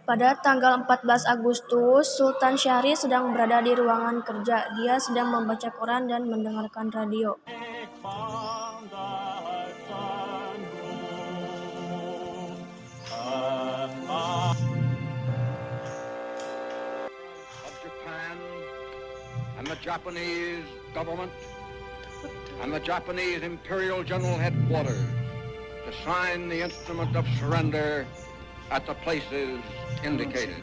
Pada tanggal 14 Agustus, Sultan Syahrir sedang berada di ruangan kerja. Dia sedang membaca koran dan mendengarkan radio. Of Japan and the Japanese government and the Japanese Imperial General Headquarters to sign the instrument of surrender at the places indicated.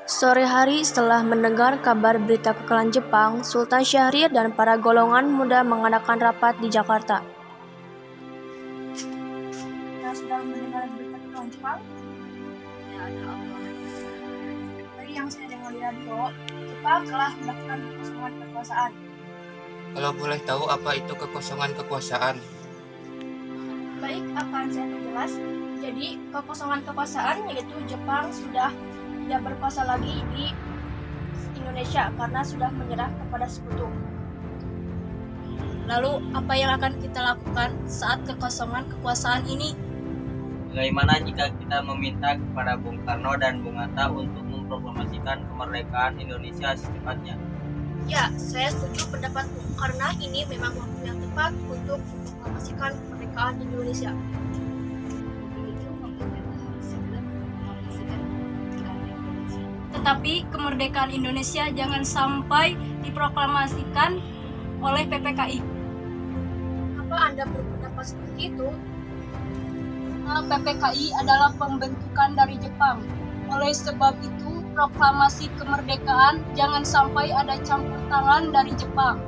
Sore hari setelah mendengar kabar berita kekalahan Jepang, Sultan Syahrir dan para golongan muda mengadakan rapat di Jakarta. Kita sedang mendengar berita kekalahan Jepang. Ya, ada apa? Dari yang saya dengar di radio, Jepang telah melakukan kekosongan kekuasaan. Kalau boleh tahu apa itu kekosongan kekuasaan? Baik, akan saya perjelas. Jadi, kekosongan kekuasaan yaitu Jepang sudah tidak berkuasa lagi di Indonesia karena sudah menyerah kepada sekutu. Lalu, apa yang akan kita lakukan saat kekosongan kekuasaan ini? Bagaimana jika kita meminta kepada Bung Karno dan Bung Hatta untuk memproklamasikan kemerdekaan Indonesia secepatnya? Ya, saya setuju pendapat Bung karena ini memang waktu yang tepat untuk memproklamasikan kemerdekaan Indonesia. Tetapi kemerdekaan Indonesia jangan sampai diproklamasikan oleh PPKI. Apa Anda berpendapat seperti itu? PPKI adalah pembentukan dari Jepang. Oleh sebab itu, proklamasi kemerdekaan jangan sampai ada campur tangan dari Jepang.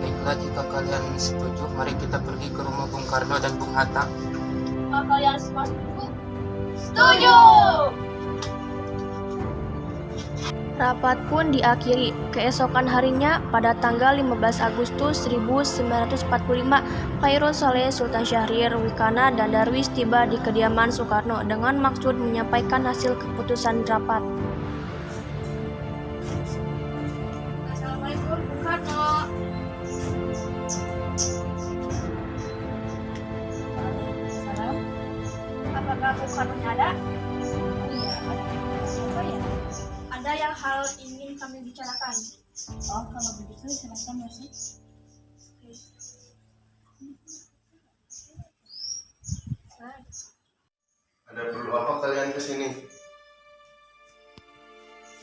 Baiklah, jika kalian setuju, mari kita pergi ke rumah Bung Karno dan Bung Hatta. Apa kalian semua setuju? Setuju! Rapat pun diakhiri. Keesokan harinya, pada tanggal 15 Agustus 1945, Khairul Saleh, Sultan Syahrir, Wikana, dan Darwis tiba di kediaman Soekarno dengan maksud menyampaikan hasil keputusan rapat. Assalamualaikum, Bung Karno. Salam. Apakah Bung Karno ada? Oh iya, ada. Oh iya. Ada yang hal ingin kami bicarakan. Oh, kalau begitu silakan masuk. Ada perlu apa kalian kesini?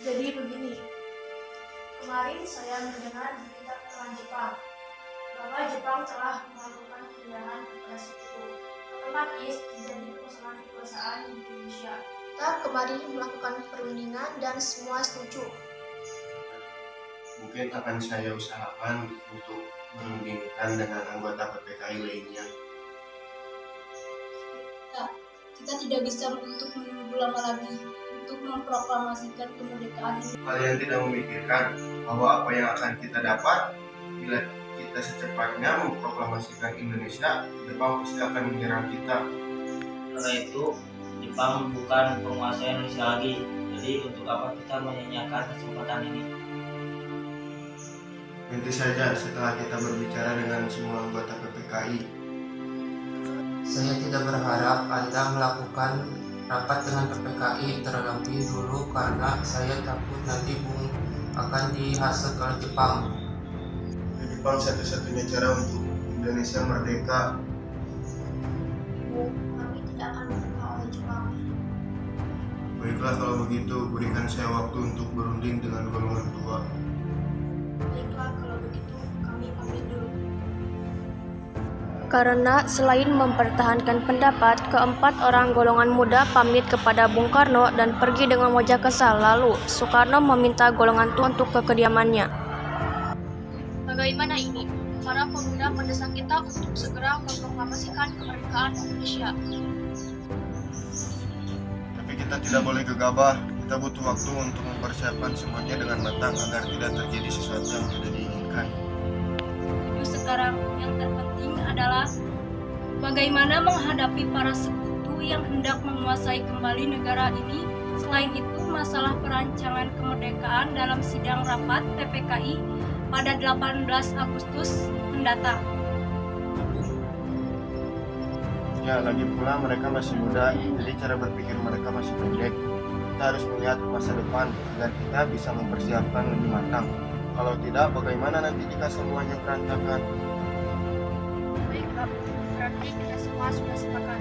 Jadi begini, kemarin saya mendengar berita kekalahan Jepang bahwa Jepang telah melakukan penyerangan kepada sekutu, otomatis terjadi kekosongan kekuasaan di Indonesia. Kita kemarin melakukan perundingan dan semua setuju. Mungkin akan saya usahakan untuk berundingkan dengan anggota PPKI lainnya. Ya, kita tidak bisa untuk menunggu lama lagi untuk memproklamasikan kemerdekaan ini. Kalian tidak memikirkan bahwa apa yang akan kita dapat bila kita secepatnya memproklamasikan Indonesia, Jepang pasti akan menyerang kita. Karena itu, Jepang bukan penguasa Indonesia lagi. Jadi untuk apa kita menyanyiakan kesempatan ini? Nanti saja setelah kita berbicara dengan semua anggota PPKI. Saya tidak berharap Anda melakukan rapat dengan PPKI terlebih dulu karena saya takut nanti Bung akan dihasut oleh Jepang. Di Jepang satu-satunya cara untuk Indonesia merdeka. Kami tidak akan merdeka oleh Jepang. Baiklah kalau begitu, berikan saya waktu untuk berunding dengan golongan tua. Baiklah, kalau begitu kami pamit dulu. Karena selain mempertahankan pendapat, keempat orang golongan muda pamit kepada Bung Karno dan pergi dengan wajah kesal. Lalu, Soekarno meminta golongan tua untuk ke kediamannya. Bagaimana ini? Para pemuda mendesak kita untuk segera memproklamasikan kemerdekaan Indonesia. Tapi kita tidak boleh gegabah. Kita butuh waktu untuk mempersiapkan semuanya dengan matang agar tidak terjadi sesuatu yang tidak diinginkan. Sekarang yang terpenting adalah bagaimana menghadapi para sekutu yang hendak menguasai kembali negara ini. Selain itu, masalah perancangan kemerdekaan dalam sidang rapat PPKI pada 18 Agustus mendatang. Ya, lagi pula mereka masih muda, jadi cara berpikir mereka masih pendek. Kita harus melihat ke masa depan agar kita bisa mempersiapkan lebih matang. Kalau tidak, bagaimana nanti jika semuanya berantakan? Baiklah, berarti kita semua sudah sepakat.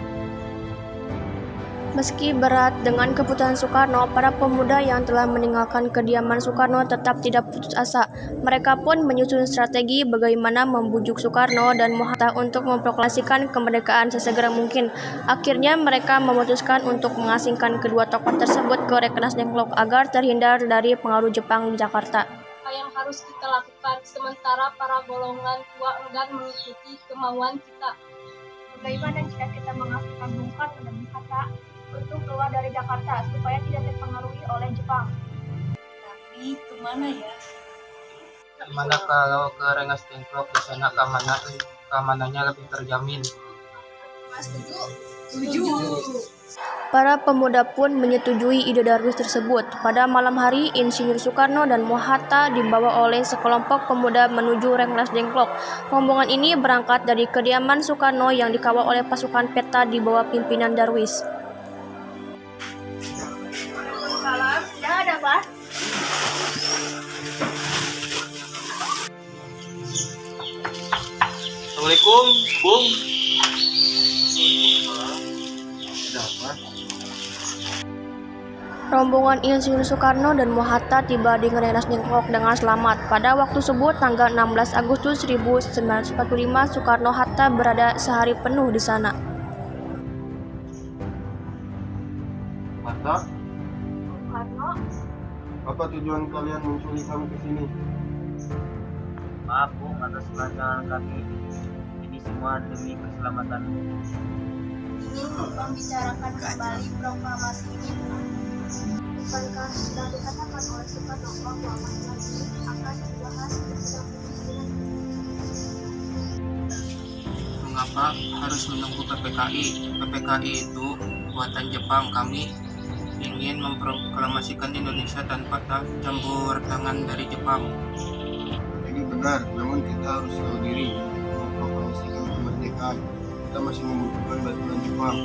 Meski berat dengan keputusan Soekarno, para pemuda yang telah meninggalkan kediaman Soekarno tetap tidak putus asa. Mereka pun menyusun strategi bagaimana membujuk Soekarno dan Mohatta untuk memproklamasikan kemerdekaan sesegera mungkin. Akhirnya mereka memutuskan untuk mengasingkan kedua tokoh tersebut ke Rengas Dengklok agar terhindar dari pengaruh Jepang di Jakarta. Apa yang harus kita lakukan sementara para golongan tua enggan mengikuti kemauan kita? Bagaimana jika kita mengasingkan Bung Karno dan Hatta untuk keluar dari Jakarta supaya tidak terpengaruhi oleh Jepang? Tapi kemana ya? Gimana kalau ke Rengas Dengklok? Di sana keamanannya lebih terjamin. Setuju. Para pemuda pun menyetujui ide Darwis tersebut. Pada malam hari, Insinyur Soekarno dan Mohatta dibawa oleh sekelompok pemuda menuju Rengas Dengklok. Rombongan ini berangkat dari kediaman Soekarno yang dikawal oleh pasukan peta di bawah pimpinan Darwis. Salam, tidak ada, Pak. Assalamualaikum, Bung. Ada apa? Rombongan Insinyur Soekarno dan Mohatta tiba di Rengas Dengklok dengan selamat. Pada waktu subuh tanggal 16 Agustus 1945, Soekarno-Hatta berada sehari penuh di sana. Hatta, Soekarno, apa tujuan kalian menculik kami ke sini? Maaf Bung atas kelancaran kami. Ini semua demi keselamatan. ingin membicarakan kembali proklamasi ini. Bukankah sudah dikatakan oleh Soekarno bahwa masalah ini akan dibahas bersama pimpinan? Mengapa harus menunggu PPKI? PPKI itu buatan Jepang. Kami ingin memproklamasikan Indonesia tanpa campur tangan dari Jepang. Ini benar, namun kita harus tahu diri memproklamasikan kemerdekaan. Kita masih membutuhkan bantuan Jepang.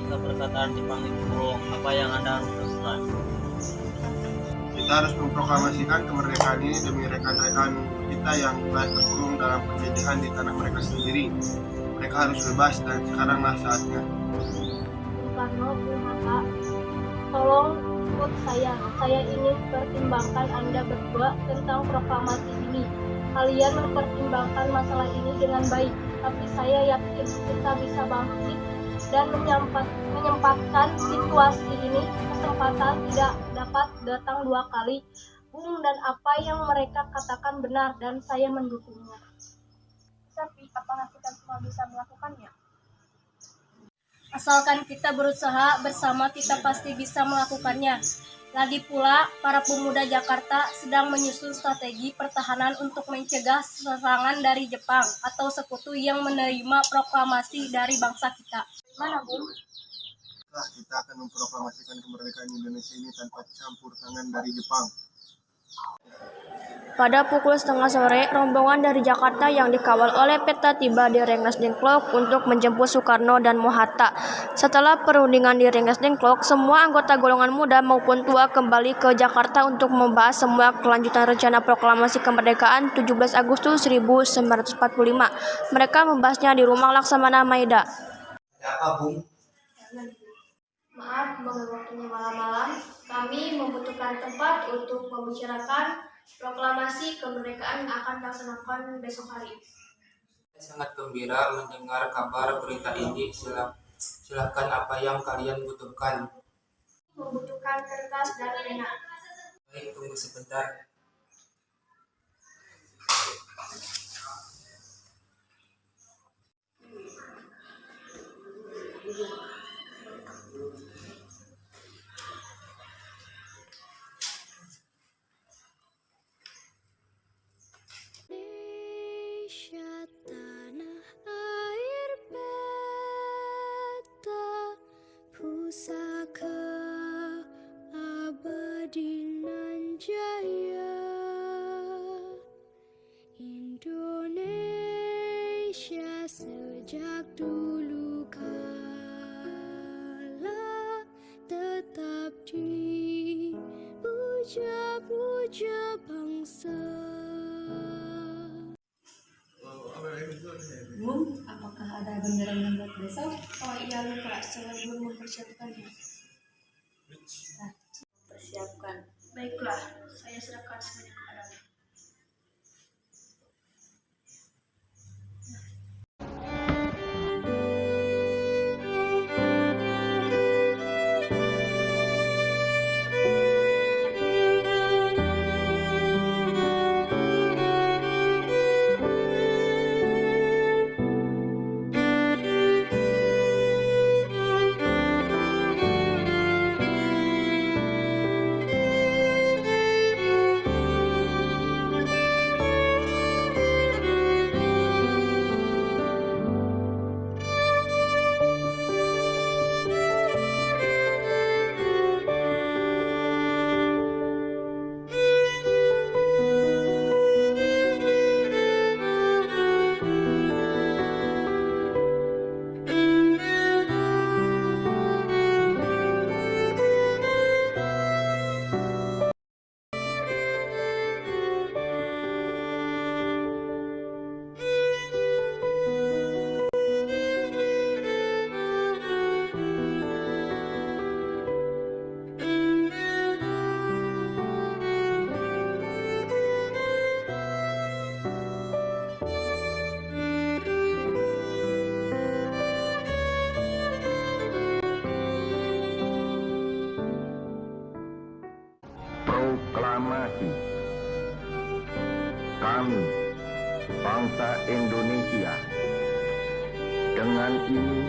Jika perkataan Jepang itu bohong, apa yang Anda harus lakukan? Kita harus memproklamasikan kemerdekaan ini demi rekan-rekan kita yang telah terkurung dalam penjajahan di tanah mereka sendiri. Mereka harus bebas dan sekaranglah saatnya. Soekarno, Bung Hatta, tolong ikut saya. Saya ingin pertimbangkan Anda berdua tentang proklamasi ini. Kalian mempertimbangkan masalah ini dengan baik, tapi saya yakin kita bisa bangkit dan menyempatkan situasi ini. Kesempatan tidak dapat datang dua kali. Bung, dan apa yang mereka katakan benar dan saya mendukungnya. Tapi apakah kita semua bisa melakukannya? Asalkan kita berusaha bersama, kita pasti bisa melakukannya. Lagi pula, para pemuda Jakarta sedang menyusun strategi pertahanan untuk mencegah serangan dari Jepang atau sekutu yang menerima proklamasi dari bangsa kita. Mana, Bung? Kita akan memproklamasikan kemerdekaan Indonesia ini tanpa campur tangan dari Jepang. Pada pukul 13:30 sore, rombongan dari Jakarta yang dikawal oleh peta tiba di Rengas Dengklok untuk menjemput Soekarno dan Mohatta. Setelah perundingan di Rengas Dengklok, semua anggota golongan muda maupun tua kembali ke Jakarta untuk membahas semua kelanjutan rencana proklamasi kemerdekaan 17 Agustus 1945. Mereka membahasnya di rumah Laksamana Maeda. Apa, Bung? Maaf mengganggu waktunya malam-malam. Kami membutuhkan tempat untuk membicarakan proklamasi kemerdekaan yang akan dilaksanakan besok hari. Saya sangat gembira mendengar kabar berita ini. Silakan, apa yang kalian butuhkan? Membutuhkan kertas dan pena. Baik, tunggu sebentar. Indonesia tanah air beta, pusaka abadi nan jaya. Puja-puja bangsa. Bung, apakah ada gambaran yang buat besok? Oh iya lupa, saya belum mempersiapkannya. Nah, persiapkan. Baiklah, saya serahkan semuanya kepadamu. Proklamasi. Kami, bangsa Indonesia, dengan ini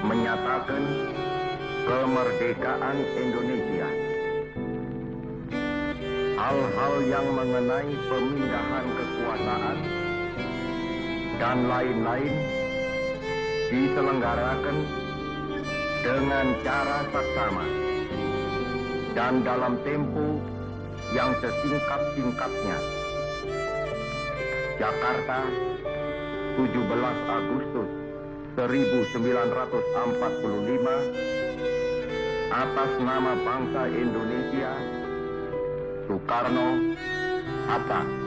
menyatakan kemerdekaan Indonesia. Hal-hal yang mengenai pemindahan kekuasaan dan lain-lain diselenggarakan dengan cara saksama dan dalam tempo yang sesingkat-singkatnya. Jakarta, 17 Agustus 1945, atas nama bangsa Indonesia, Soekarno, Hatta.